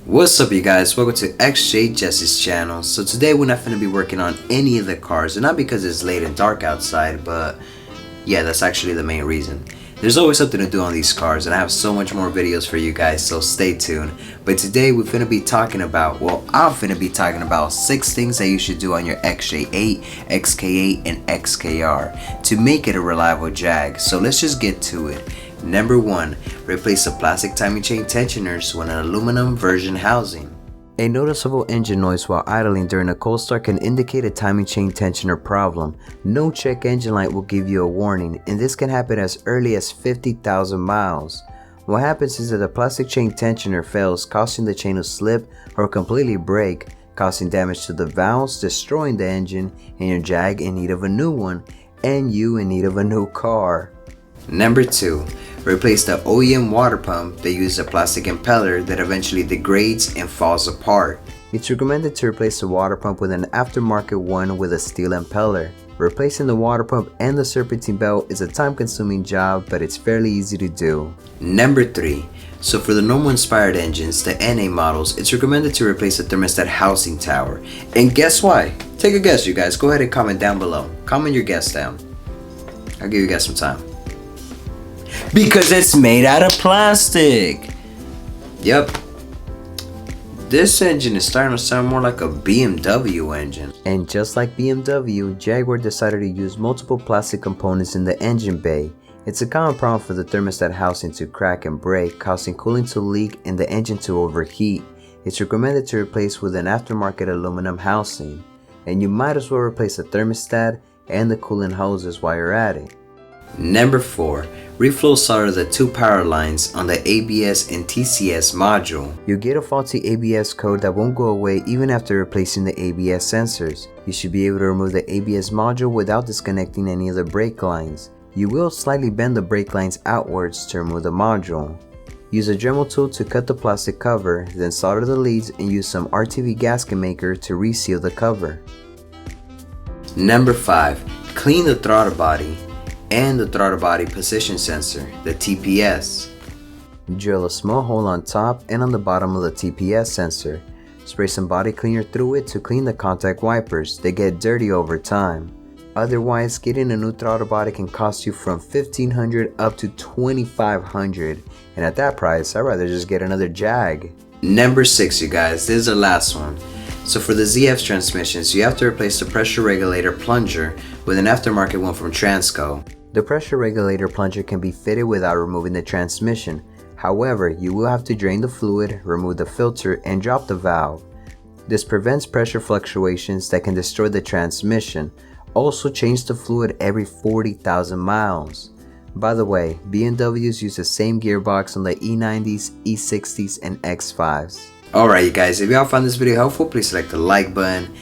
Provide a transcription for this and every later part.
What's up you guys, welcome to XJ8 Jazzy's channel. So today we're not going to be working on any of the cars, and not because it's late and dark outside, but yeah, that's actually the main reason. There's always something to do on these cars, and I have so much more videos for you guys, so stay tuned. But today we're going to be talking about, I'm going to be talking about 6 things that you should do on your XJ8, XK8, and XKR to make it a reliable Jag. So let's just get to it. Number 1. Replace the plastic timing chain tensioners with an aluminum version housing. A noticeable engine noise while idling during a cold start can indicate a timing chain tensioner problem. No check engine light will give you a warning, and this can happen as early as 50,000 miles. What happens is that the plastic chain tensioner fails, causing the chain to slip or completely break, causing damage to the valves, destroying the engine, and your Jag in need of a new one, and you in need of a new car. Number 2. Replace the OEM water pump that uses a plastic impeller that eventually degrades and falls apart. It's recommended to replace the water pump with an aftermarket one with a steel impeller. Replacing the water pump and the serpentine belt is a time-consuming job, but it's fairly easy to do. Number 3. So for the normal inspired engines, the NA models, it's recommended to replace the thermostat housing tower. And guess why? Take a guess, you guys. Go ahead and comment down below. Comment your guess down. I'll give you guys some time. Because it's made out of plastic. Yep. This engine is starting to sound more like a BMW engine. And just like BMW, Jaguar decided to use multiple plastic components in the engine bay. It's a common problem for the thermostat housing to crack and break, causing cooling to leak and the engine to overheat. It's recommended to replace with an aftermarket aluminum housing. And you might as well replace the thermostat and the cooling hoses while you're at it. Number 4. Reflow solder the 2 power lines on the ABS and TCS module. You get a faulty ABS code that won't go away even after replacing the ABS sensors. You should be able to remove the ABS module without disconnecting any of the brake lines. You will slightly bend the brake lines outwards to remove the module. Use a Dremel tool to cut the plastic cover, then solder the leads and use some RTV gasket maker to reseal the cover. Number 5. Clean the throttle body and the throttle body position sensor, the TPS. Drill a small hole on top and on the bottom of the TPS sensor. Spray some body cleaner through it to clean the contact wipers. They get dirty over time. Otherwise, getting a new throttle body can cost you from $1,500 up to $2,500, and at that price, I'd rather just get another Jag. Number 6, you guys, this is the last one. So for the ZF transmissions, you have to replace the pressure regulator plunger with an aftermarket one from Transco. The pressure regulator plunger can be fitted without removing the transmission. However, you will have to drain the fluid, remove the filter, and drop the valve. This prevents pressure fluctuations that can destroy the transmission. Also, change the fluid every 40,000 miles. By the way, BMWs use the same gearbox on the E90s, E60s, and X5s. Alright you guys, if y'all found this video helpful, please select the like button.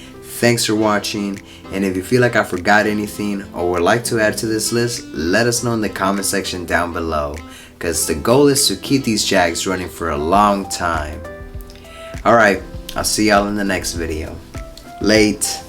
Thanks for watching, and if you feel like I forgot anything or would like to add to this list, let us know in the comment section down below, because the goal is to keep these Jags running for a long time. Alright, I'll see y'all in the next video. Late.